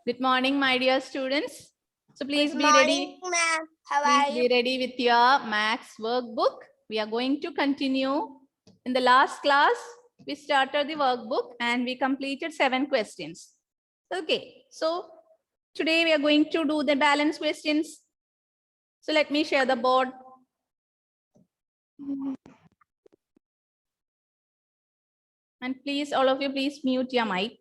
Good morning, my dear students. So please Good be morning, ready. ma'am. How Please are be you? ready with your maths workbook. We are going to continue. In the last class, we started the workbook and we completed 7 questions. Okay, so today we are going to do the balance questions. So let me share the board. And please, all of you, please mute your mic.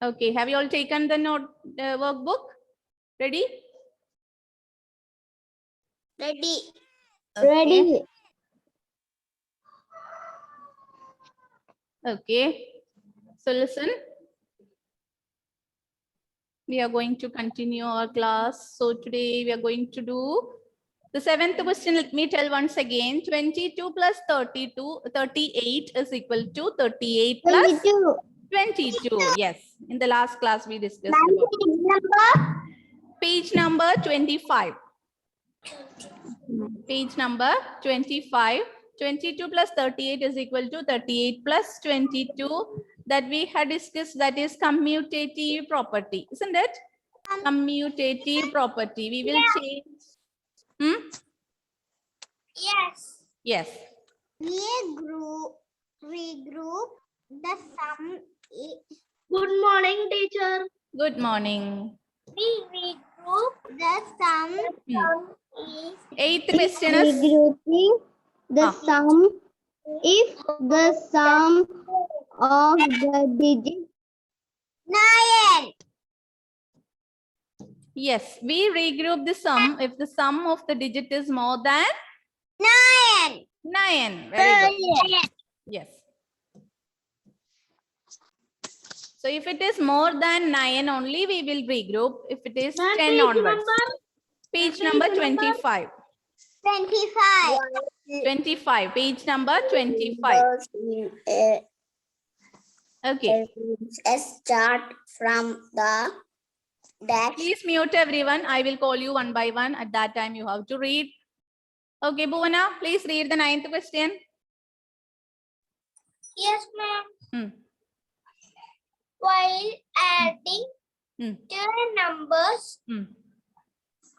Okay, have you all taken the note workbook? Ready? Ready. Okay. Okay. So listen. We are going to continue our class. So today we are going to do the 7th question. Let me tell once again. 22 plus 32, 38 is equal to 38 plus 22. Yes. In the last class we discussed about page number 25. Page number 25. 22 plus 38 is equal to 38 plus 22 that we had discussed, that is commutative property, isn't it? Commutative property. We will change. Yes. Yes. Regroup the sum. Good morning, teacher. Good morning. We regroup the sum. Is 8th question is Regrouping the sum if the sum of the digits 9. yes. We regroup the sum if the sum of the digit is more than 9. 9. Very good. Yes. So if it is more than 9 only, we will regroup. If it is 10 onwards. Page number 25. 25. 25. Page number 25. Okay. Start from the dash. Please mute everyone. I will call you one by one. At that time, you have to read. Okay, Bhuvana, please read the 9th question. Yes, ma'am. Hmm. While adding two numbers,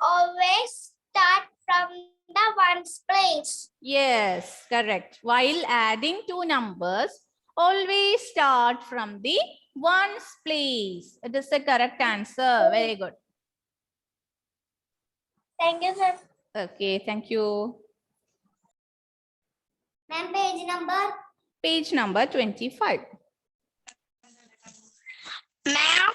always start from the ones place. Yes, correct. While adding two numbers, always start from the ones place. It is the correct answer. Very good. Thank you, sir. Okay, thank you. Ma'am, page number? Page number 25. Ma'am,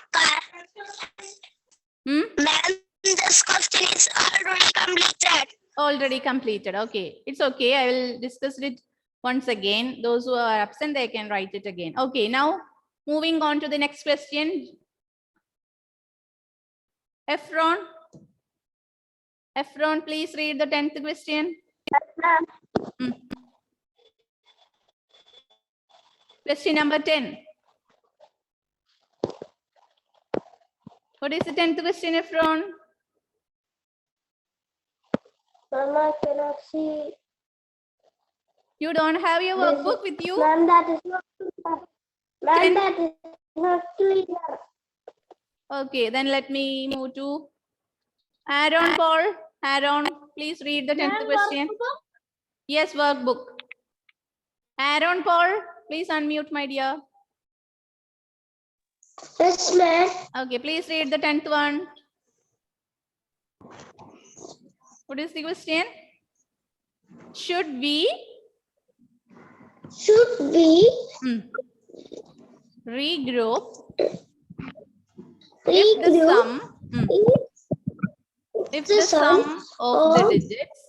this question is already completed. Already completed. Okay, it's okay. I will discuss it once again. Those who are absent, they can write it again. Okay, now moving on to the next question. Efron, please read the 10th question. Question number 10. What is the 10th question, Efron? Mama cannot see. You don't have your workbook with you? Ma'am, that is not clear. Ma'am, that is not clear. Okay, then let me move to Aaron Paul. Aaron, please read the 10th question. Yes, workbook. Aaron Paul, please unmute, my dear. Yes, ma'am. Okay, please read the 10th one. What is the question? Should we regroup if the sum of the digits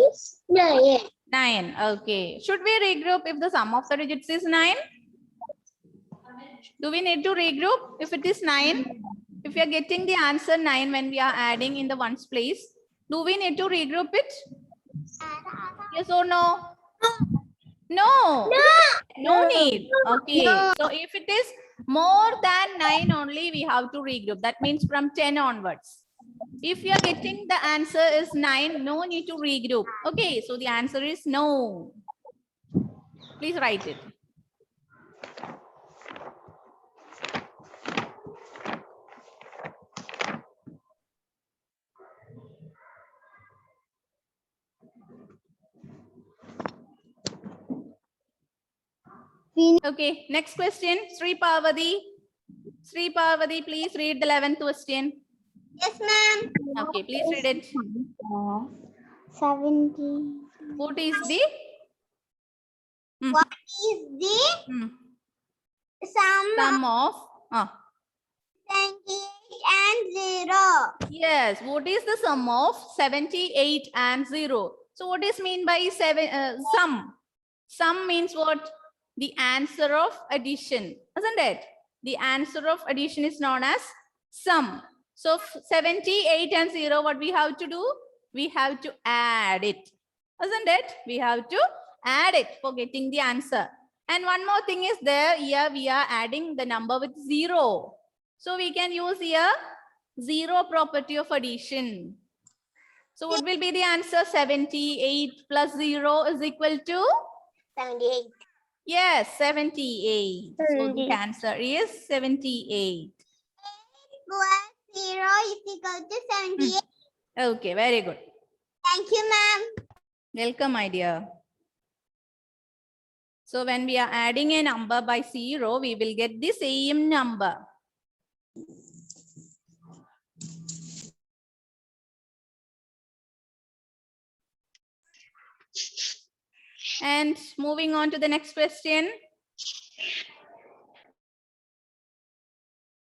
is 9. 9? Okay. Should we regroup if the sum of the digits is 9? Do we need to regroup if it is 9? If we are getting the answer 9 when we are adding in the ones place, do we need to regroup it? Yes or no? No. No need. Okay. So if it is more than 9 only, we have to regroup. That means from 10 onwards. If you are getting the answer is 9, no need to regroup. Okay. So the answer is no. Please write it. Okay, next question, Sri Parvati. Sri Parvati, please read the 11th question. Yes, ma'am. Okay, please read it. 70. What is the? What is the sum Sum of? 78 and 0? Yes, what is the sum of 78 and 0? So what is mean by sum? Sum means what? The answer of addition, isn't it? The answer of addition is known as sum. So 78 and 0, what we have to do? We have to add it, isn't it? We have to add it for getting the answer. And one more thing is there, here we are adding the number with 0. So we can use here 0 property of addition. So what will be the answer? 78 plus 0 is equal to? 78. Yes, 78. So the 78. answer is 78. Plus 0 is equal to 78. Okay, very good. Thank you, ma'am. Welcome, my dear. So when we are adding a number by 0, we will get the same number. And moving on to the next question.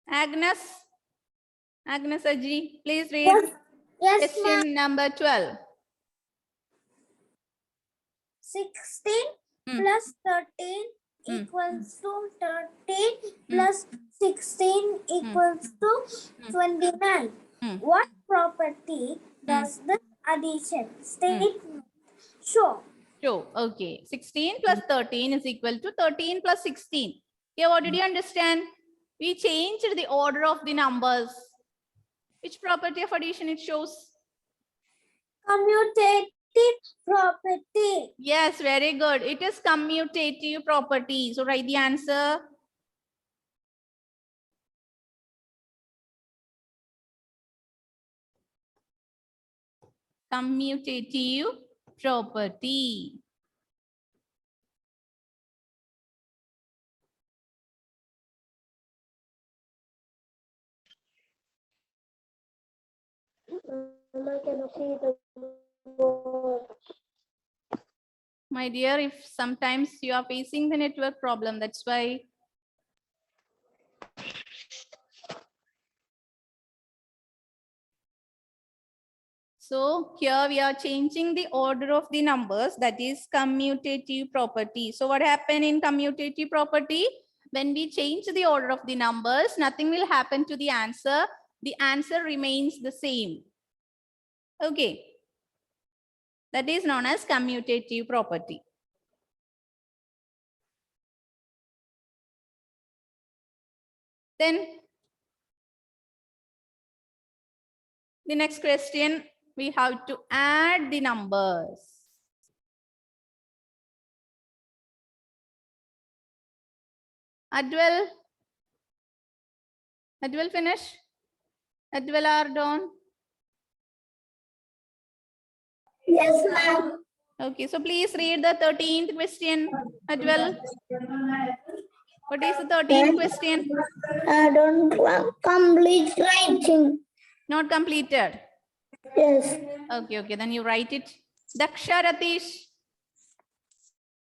Agnes Aji, please read Yes, question number 12. 16 Hmm. plus 13 equals to 13 plus 16 equals to 29. What property does this addition statement show? Show. Okay. 16 plus 13 is equal to 13 plus 16. Here, what did you understand? We changed the order of the numbers. Which property of addition it shows? Commutative property. Yes, very good. It is commutative property. So write the answer. Commutative property. I cannot see the board. My dear, if sometimes you are facing the network problem, that's why. So here we are changing the order of the numbers, that is commutative property. So what happened in commutative property? When we change the order of the numbers, nothing will happen to the answer. The answer remains the same. Okay. That is known as commutative property. Then the next question, we have to add the numbers. Adwell finish? Adwell are done? Yes, ma'am. Okay, so please read the 13th question. Adwell, what is the 13th question? I don't want complete writing. Not completed. Yes. Okay, then you write it. Daksha Ratish,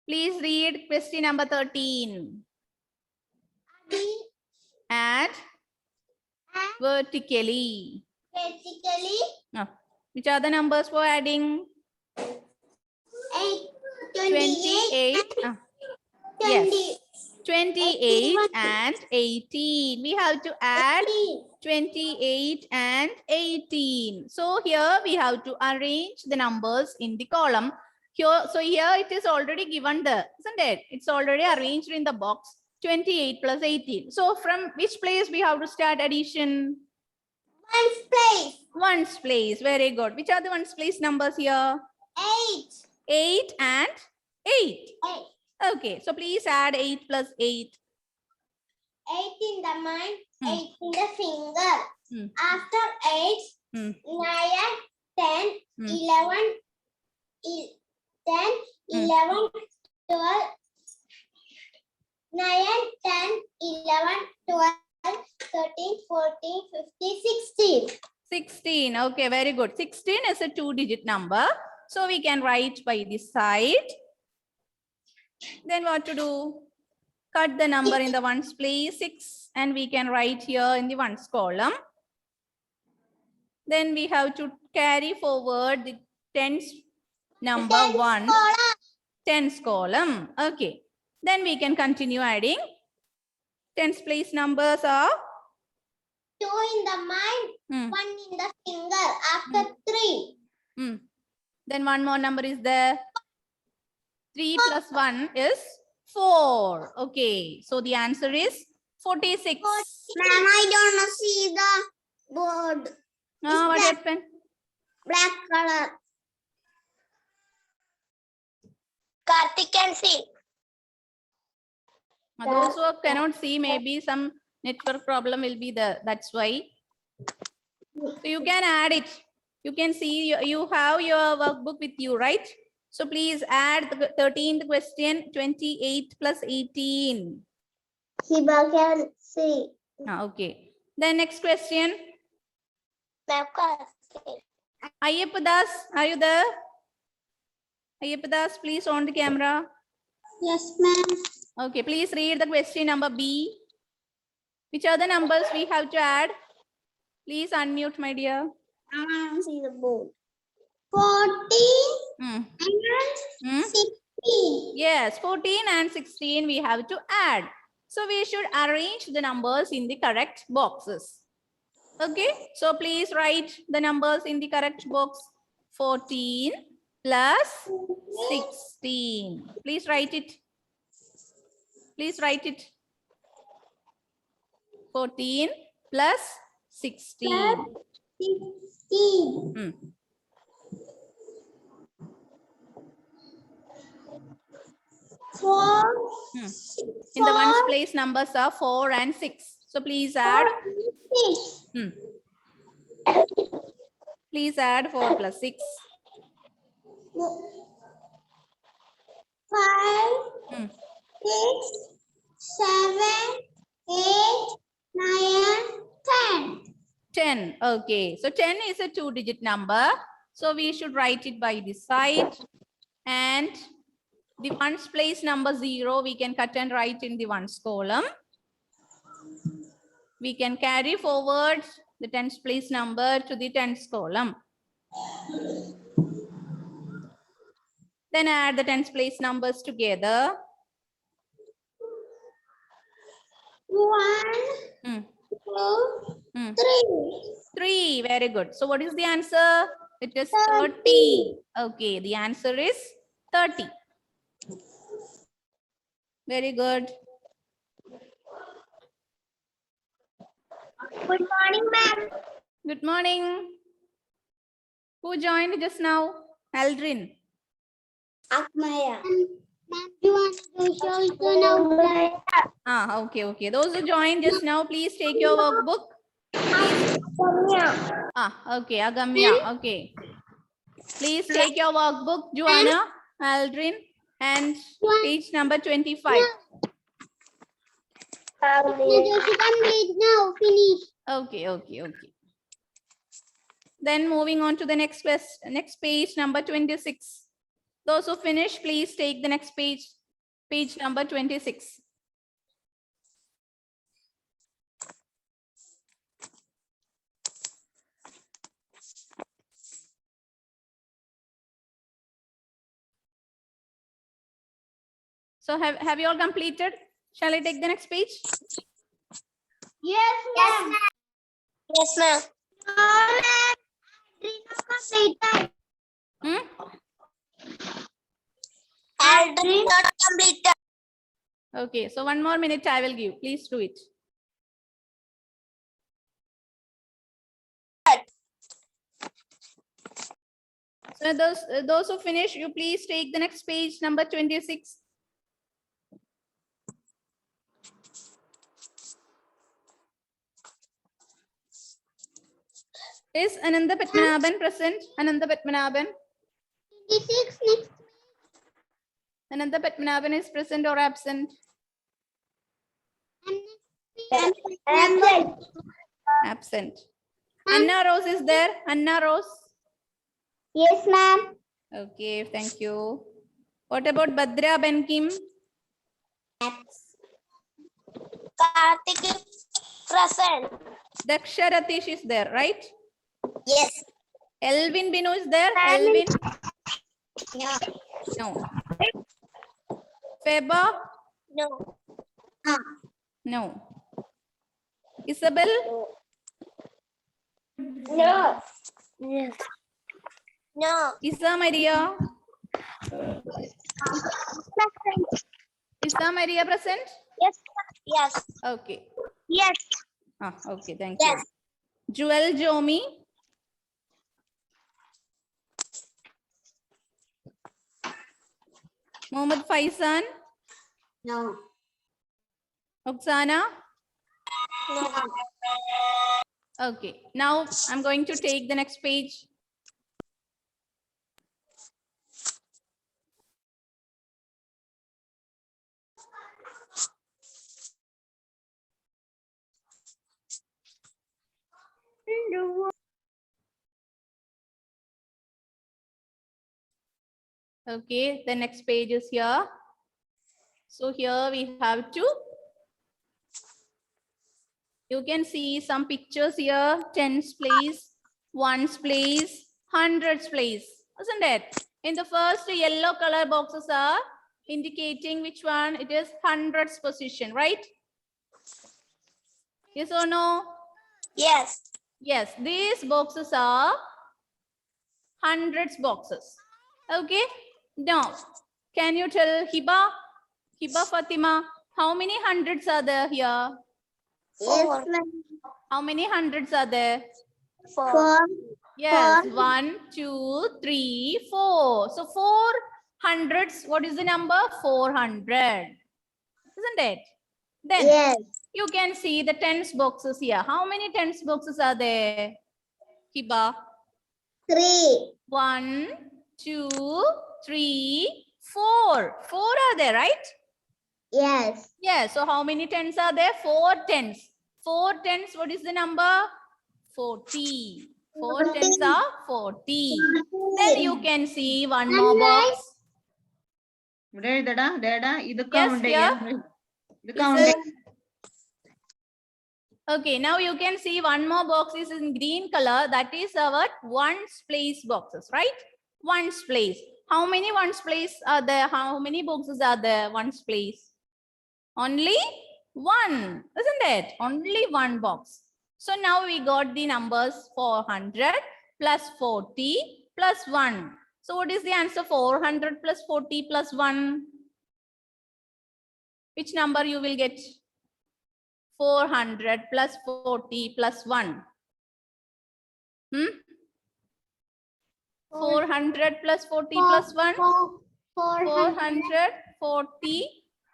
please read question number 13. Add vertically. Basically, Which are the numbers for adding? 28. 28. Yes. 28 and 18. We have to add 28 and 18. So here we have to arrange the numbers in the column. Here, so here it is already given there, isn't it? It's already arranged in the box. 28 plus 18. So from which place we have to start addition? Ones place. Ones place. Very good. Which are the ones place numbers here? 8. 8 and 8. 8. Okay. So please add 8 plus 8. 8 in the mind, Hmm. 8 in the finger. Hmm. After 8, Hmm. 9, 10, Hmm. 11, 10, Hmm. 11, 12, 9, 10, 11, 12, 13, 14, 15, 16. 16. Okay, very good. 16 is a 2-digit number. So we can write by this side. Then what to do? Cut the number in the ones place, 6, and we can write here in the ones column. Then we have to carry forward the tens number 1, tens column. Okay. Then we can continue adding. Tens place numbers are 2 in the mind, Hmm. 1 in the finger. After 3. Then one more number is there. 3 plus 1 is 4. Okay. So the answer is 46. Ma'am, I don't see the board. What black. happened? Black color. Karthik can see. Those who cannot see, maybe some network problem will be there. That's why. So you can add it. You can see you have your workbook with you, right? So please add the 13th question, 28 plus 18. Hiba can see. Okay. Then next question. Ma'am can see. Ayyapadas, are you there? Ayyapadas, please on the camera. Yes, ma'am. Okay, please read the question number B. Which are the numbers we have to add? Please unmute, my dear. I want to see the board. 14 Hmm. and 16. Yes, 14 and 16 we have to add. So we should arrange the numbers in the correct boxes. Okay, so please write the numbers in the correct box. 14 plus 16. Please write it. Please write it. 14 plus 16. 16. 4. In the ones place numbers are 4 and 6. So please add. 6. Please add 4 plus 6. 5, 6, 7, 8, 9, 10. 10. Okay. So 10 is a 2-digit number. So we should write it by this side. And the ones place number 0, we can cut and write in the ones column. We can carry forward the tens place number to the tens column. Then add the tens place numbers together. 1, 2, 3. 3. Very good. So what is the answer? It is 30. Okay. The answer is 30. Very good. Good morning, ma'am. Good morning. Who joined just now? Aldrin. Akmaya. Ma'am, you want to show now? Okay, okay. Those who joined just now, please take your workbook. Okay, Agamya. Okay. Please take your workbook, Joanna, Aldrin, and page number 25. Complete now. Finish. Okay, okay, okay. Then moving on to the next page number 26. Those who finish, please take the next page, page number 26. So have you all completed? Shall I take the next page? Yes, ma'am. Yes, ma'am. No, ma'am. Hmm? Aldrin not completed. Okay, so 1 more minute I will give. Please do it. So those who finish, you please take the next page, number 26. Is Ananda Padmanabhan present? Ananda Padmanabhan. 26 next. Ananda Padmanabhan is present or absent? Absent. Absent. Anna Rose is there? Anna Rose? Yes, ma'am. Okay, thank you. What about Badra Benkim? Kartik is present. Daksha Ratish is there, right? Yes. Elvin Binu is there? Ma'am. Elvin? No. No. Feba? No. No. Isabel? No. Yes. No. Isa Maria? Isa Maria present? Yes. Yes. Okay. Yes. Okay, thank Yes. you. Jewel Jomi? Mohammed Faisan? No. Oksana? No. Okay, now I'm going to take the next page. Okay, the next page is here. So here we have to, you can see some pictures here, tens place, ones place, hundreds place, isn't it? In the first yellow color boxes are indicating which one it is hundreds position, right? Yes or no? Yes. Yes, these boxes are hundreds boxes. Okay, now can you tell Hiba Fatima, how many hundreds are there here? Four. How many hundreds are there? Four. Yes, Four. 1, 2, 3, 4. So 4 hundreds, what is the number? 400. Isn't it? Then Yes. you can see the tens boxes here. How many tens boxes are there? Hiba? 3. 1, 2, 3, 4. 4 are there, right? Yes. Yes. So how many tens are there? 4 tens. 4 tens, what is the number? 40. 4 tens are 40. Then you can see one more box. Yes, here. Okay, now you can see one more box is in green color. That is our ones place boxes, right? Ones place. How many ones place are there? How many boxes are there? Ones place. Only one, isn't it? Only one box. So now we got the numbers 400 plus 40 plus 1. So what is the answer? 400 plus 40 plus 1. Which number you will get? 400 plus 40 plus 1. 400 plus 40 plus 1. 440.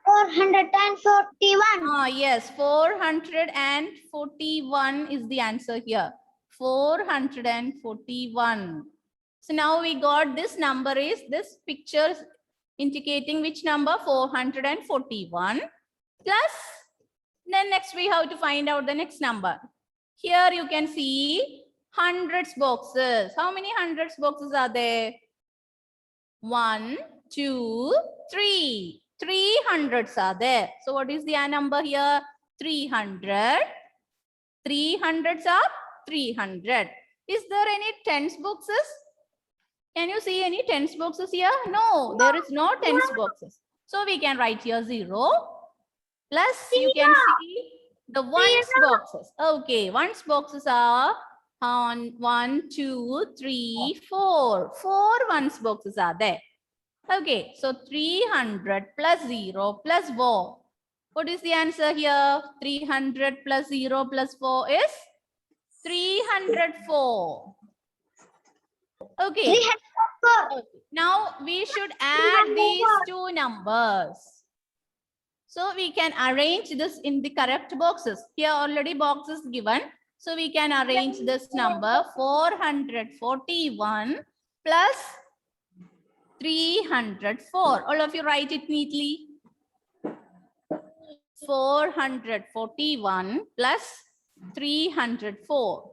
441. Yes, 441 is the answer here. 441. So now we got this number is, this picture is indicating which number? 441 plus, then next we have to find out the next number. Here you can see hundreds boxes. How many hundreds boxes are there? 1, 2, 3. 3 hundreds are there. So what is the number here? 300. 3 hundreds are 300. Is there any tens boxes? Can you see any tens boxes here? No, there is no tens boxes. So we can write here 0. Plus you can see the ones boxes. Okay, ones boxes are on 1, 2, 3, 4. 4 ones boxes are there. Okay, so 300 plus 0 plus 4. What is the answer here? 300 plus 0 plus 4 is 304. Okay. Now we should add these two numbers. So we can arrange this in the correct boxes. Here already boxes given. So we can arrange this number 441 plus 304. All of you write it neatly. 441 plus 304.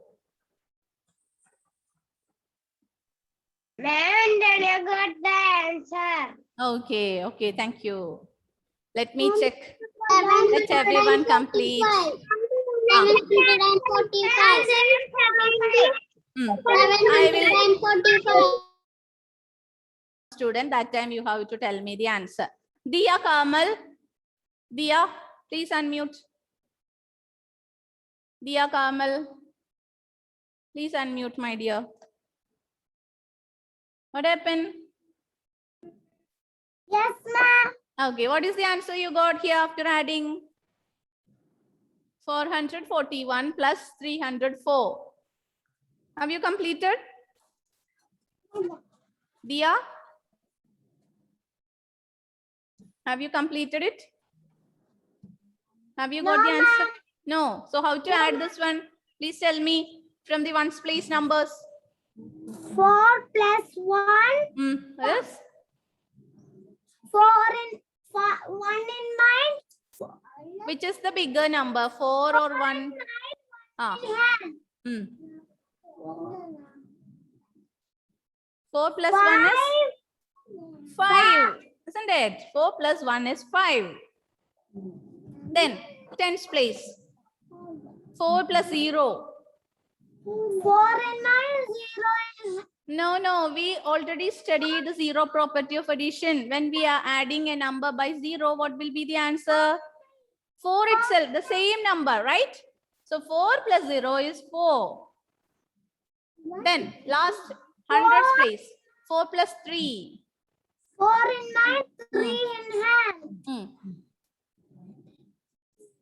Ma'am, then I got the answer. Okay, okay, thank you. Let me check. Let everyone complete. 745. I will, 745. student, that time you have to tell me the answer. Dia Kamal. Dia, please unmute. Dia Kamal. Please unmute, my dear. What happened? Yes, ma'am. Okay, what is the answer you got here after adding 441 plus 304? Have you completed? Dia? Have you completed it? Have you got the answer? No. So how to add this one? Please tell me from the ones place numbers. 4 plus 1. Yes. 4 in 1 in mind. Which is the bigger number, 4 or 1? Ah. 4 plus 1 is 5, isn't it? 4 plus 1 is 5. Then tens place. 4 plus 0. 4 in mind. 0 is. No, we already studied the zero property of addition. When we are adding a number by 0, what will be the answer? 4 itself, the same number, right? So 4 plus 0 is 4. Then last hundreds place. 4 plus 3. 4 in mind. 3 in hand.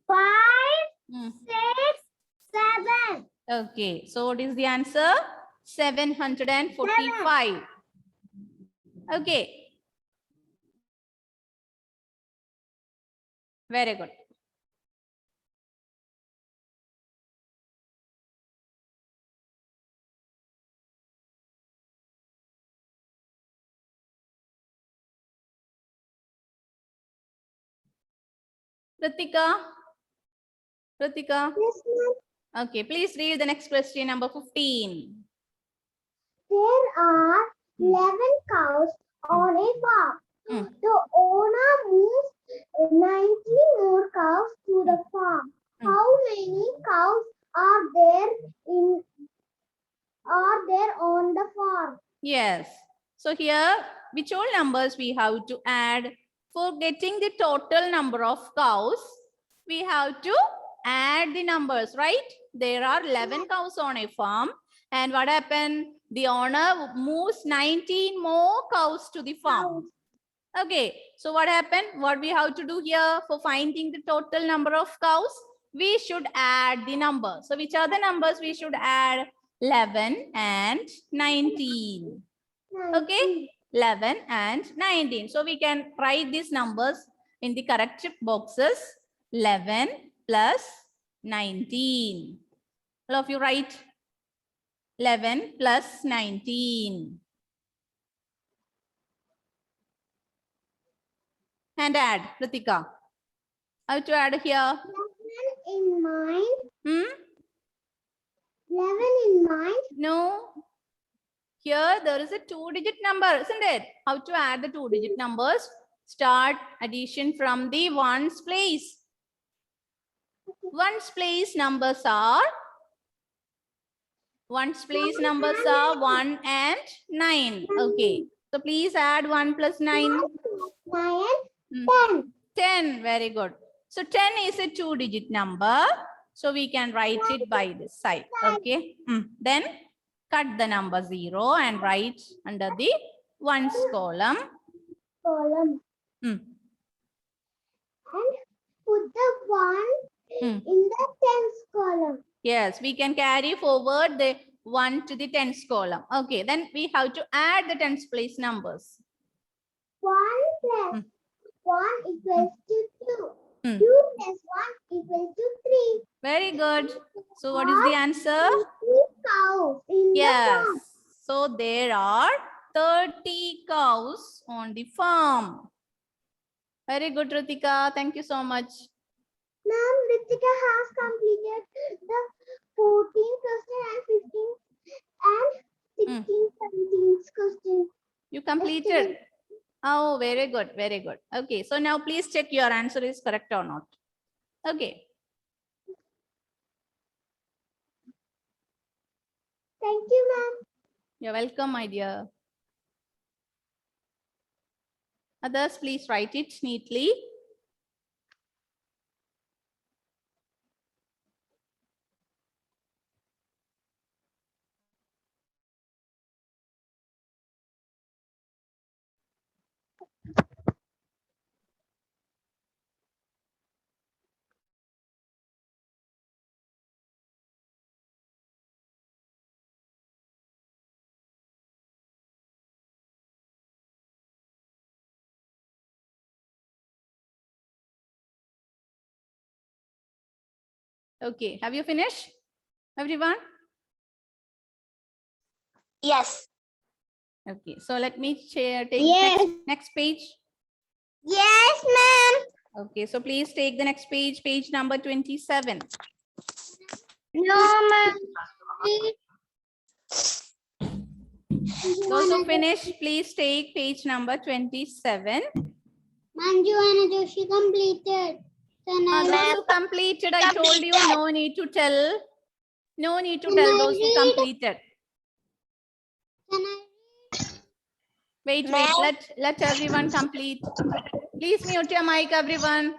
5, 6, 7. Okay, so what is the answer? 745. Okay. Very good. Ritika? Yes, ma'am. Okay, please read the next question, number 15. There are 11 cows on a farm. The owner moves 19 more cows to the farm. How many cows are there on the farm? Yes. So here, which all numbers we have to add? For getting the total number of cows, we have to add the numbers, right? There are 11 cows on a farm. And what happened? The owner moves 19 more cows to the farm. Okay, so what happened? What we have to do here for finding the total number of cows? We should add the number. So which are the numbers we should add? 11 and 19. Okay, 11 and 19. So we can write these numbers in the correct boxes. 11 plus 19. All of you write 11 plus 19. And add, Ritika. How to add here? 11 in mind. 11 in mind. No. Here there is a 2-digit number, isn't it? How to add the 2-digit numbers? Start addition from the ones place. Ones place numbers are 1 and 9. Okay. So please add 1 plus 9. 9, 10. 10. Very good. So 10 is a 2-digit number. So we can write it by this side. Okay. Then cut the number 0 and write under the ones column. Column. Hmm. And put the 1 in the tens column. Yes, we can carry forward the 1 to the tens column. Okay, then we have to add the tens place numbers. 1 plus 1 equals to 2. Hmm. 2 plus 1 equals to 3. Very good. So what is the answer? 3 cows in the Yes. farm. So there are 30 cows on the farm. Very good, Ritika. Thank you so much. Ma'am, Ritika has completed the 14th question and 15th and 16th, 17th question. You completed. Oh, very good. Very good. Okay. So now please check your answer is correct or not. Okay. Thank you, ma'am. You're welcome, my dear. Others, please write it neatly. Okay. Have you finished, everyone? Yes. Okay. So let me share. Take Yes. next page. Yes, ma'am. Okay. So please take the next page, page number 27. No, ma'am. Those who finish, please take page number 27. Manju and Joshi completed. Those who completed, I told you, no need to tell. No need to Can tell I those who read? completed. Can I? Wait, Ma'am. let everyone complete. Please mute your mic, everyone.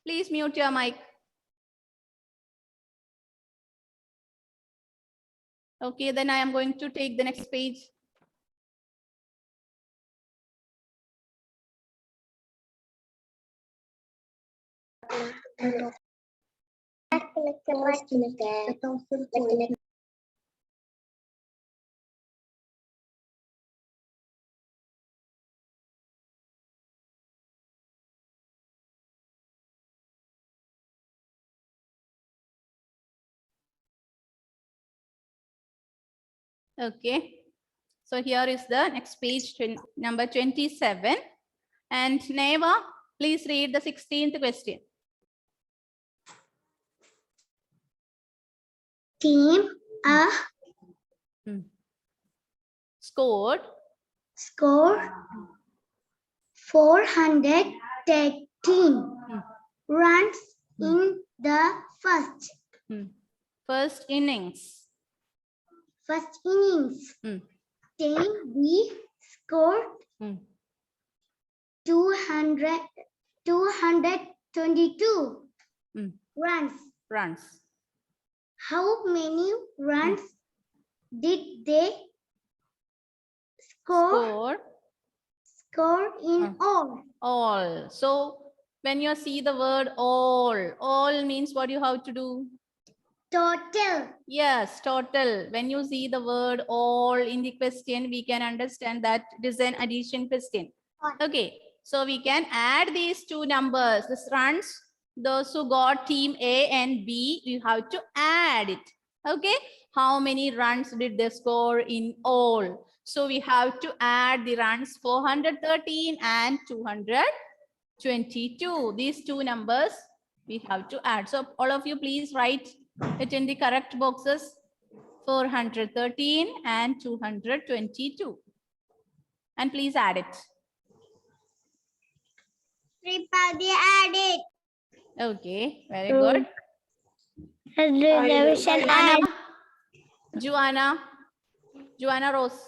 Please mute your mic. Okay, then I am going to take the next page. Okay. So here is the next page, number 27. And Neva, please read the 16th question. Team Scored score 413 runs in the first innings. first innings. Team B scored 222 runs. How many runs did they score in all? So when you see the word all means what you have to do? Total. Yes, total. When you see the word all in the question, we can understand that it is an addition question. Okay, so we can add these two numbers, this runs, those who got team A and B, you have to add it. Okay, how many runs did they score in all? So we have to add the runs 413 and 222. These two numbers we have to add. So all of you please write it in the correct boxes, 413 and 222. And please add it. Everybody add it. Okay, very good. Joanna Rose.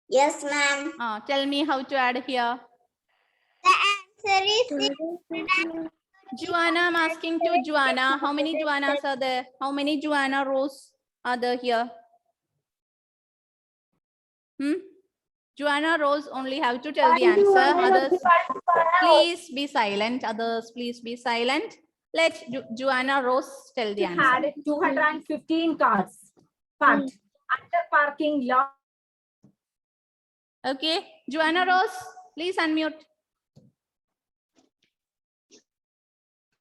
Yes, ma'am. Tell me how to add here. The Joanna, I'm asking to Joanna. How many Joannas are there? How many Joanna rows are there here? Joanna Rose only have to tell the answer. Others, please be silent. Others, please be silent. Let Joanna Rose tell the answer. Had 215 cars parked under parking lot. Okay, Joanna Rose, please unmute.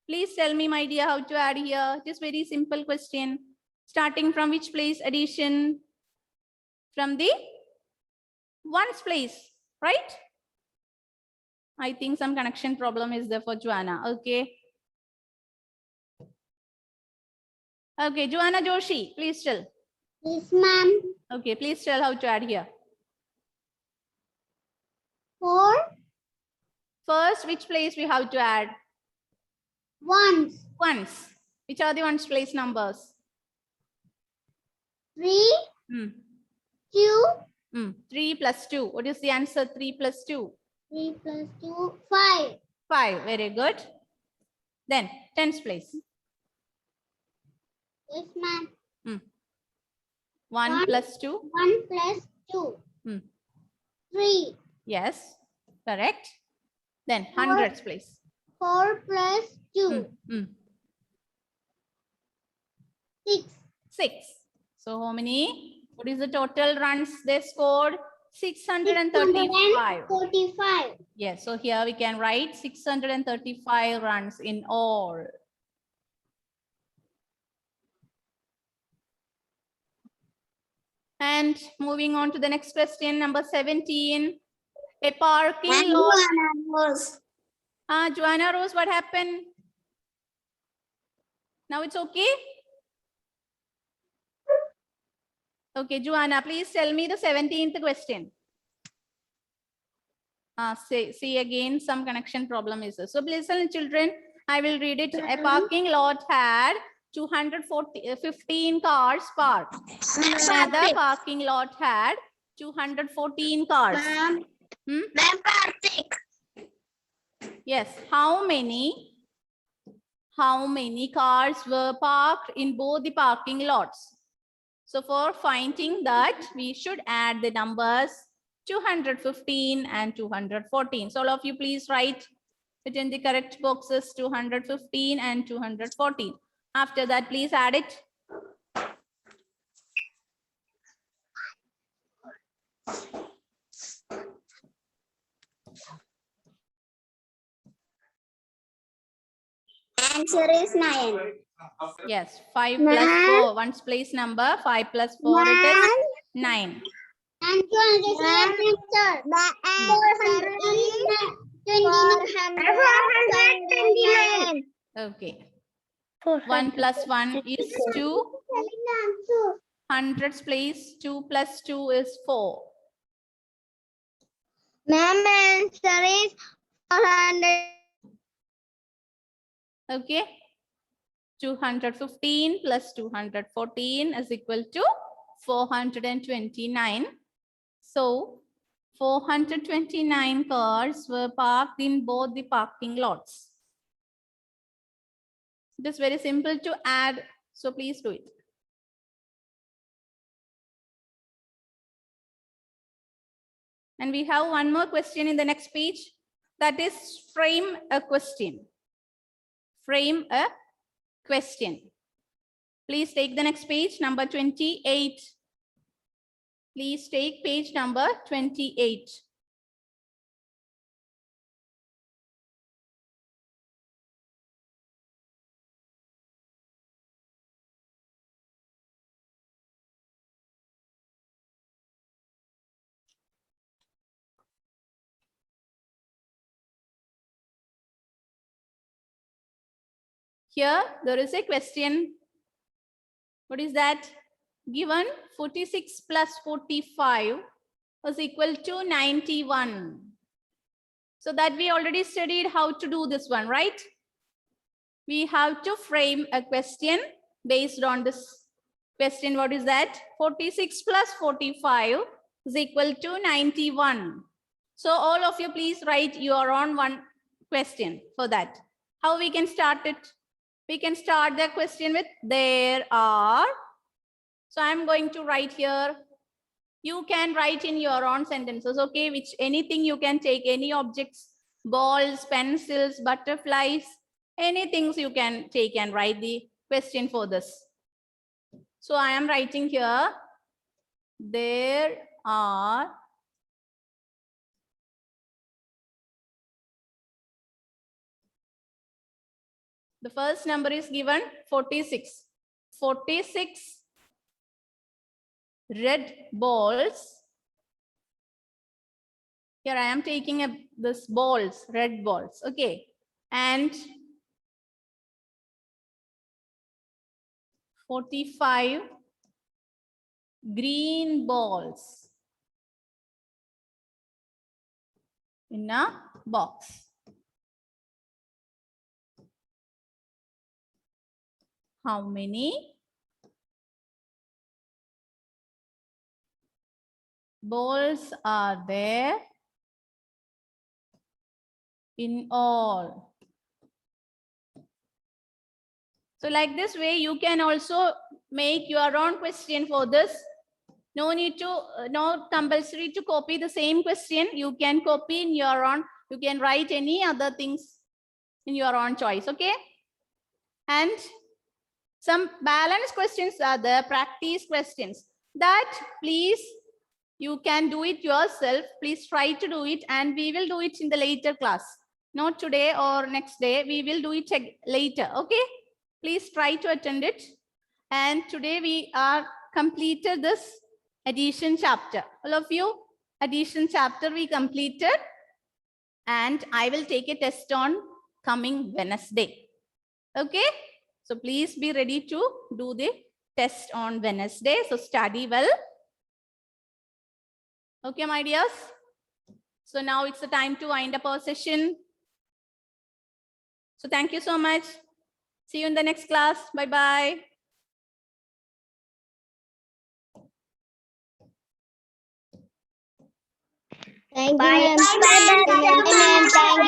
Please tell me, my dear, how to add here. Just very simple question. Starting from which place addition? From the ones place, right? I think some connection problem is there for Joanna. Okay. Okay, Joanna Joshi, please tell. Yes, ma'am. Okay, please tell how to add here. 4 First, which place we have to add? ones. Ones. Which are the ones place numbers? 3 2 3 plus 2. What is the answer? 3 plus 2. 3 plus 2 5. 5. Very good. Then tens place. Yes, ma'am. 1 plus 2. 1 plus 2 3. Yes, correct. Then hundreds place. 4 plus 2 6. 6. So how many? What is the total runs they scored? 635. 45. Yes, so here we can write 635 runs in all. And moving on to the next question, number 17. A parking lot. Joanna Rose, what happened? Now it's okay? Okay, Joanna, please tell me the 17th question. See again, some connection problem is there. So please listen, children, I will read it. A parking lot had 215 cars parked. Another parking lot had 214 cars. Yes, how many cars were parked in both the parking lots? So for finding that, we should add the numbers 215 and 214. So all of you please write it in the correct boxes, 215 and 214. After that, please add it. Answer is 9. Yes, 5 plus 4, one's place number, 5 plus 4, it is 9. And 429. Okay. 1 plus 1 is 2. Hundreds place, 2 plus 2 is 4. Ma'am, answer is 400. Okay. 215 plus 214 is equal to 429. So 429 cars were parked in both the parking lots. It is very simple to add, so please do it. And we have one more question in the next page. That is frame a question. Frame a question. Please take the next page, number 28. Please take page number 28. Here, there is a question. What is that? Given 46 plus 45 was equal to 91. So that we already studied how to do this one, right? We have to frame a question based on this question. What is that? 46 plus 45 is equal to 91. So all of you please write your own one question for that. How we can start it? We can start the question with there are. So I'm going to write here. You can write in your own sentences, okay? Which anything you can take, any objects, balls, pencils, butterflies, anything you can take and write the question for this. So I am writing here, there are the first number is given 46. 46 red balls. Here I am taking this balls, red balls. Okay. And 45 green balls in a box. How many balls are there in all? So like this way, you can also make your own question for this. No need to, no compulsory to copy the same question. You can copy in your own, you can write any other things in your own choice, okay? And some balanced questions are the practice questions. That please, you can do it yourself. Please try to do it and we will do it in the later class. Not today or next day, we will do it later, okay? Please try to attend it. And today we are completed this addition chapter. All of you, addition chapter we completed. And I will take a test on coming Wednesday. Okay? So please be ready to do the test on Wednesday. So study well. Okay, my dears. So now it's the time to wind up our session. So thank you so much. See you in the next class. Bye-bye. Thank you, Bye. ma'am. Bye, ma'am. Thank you.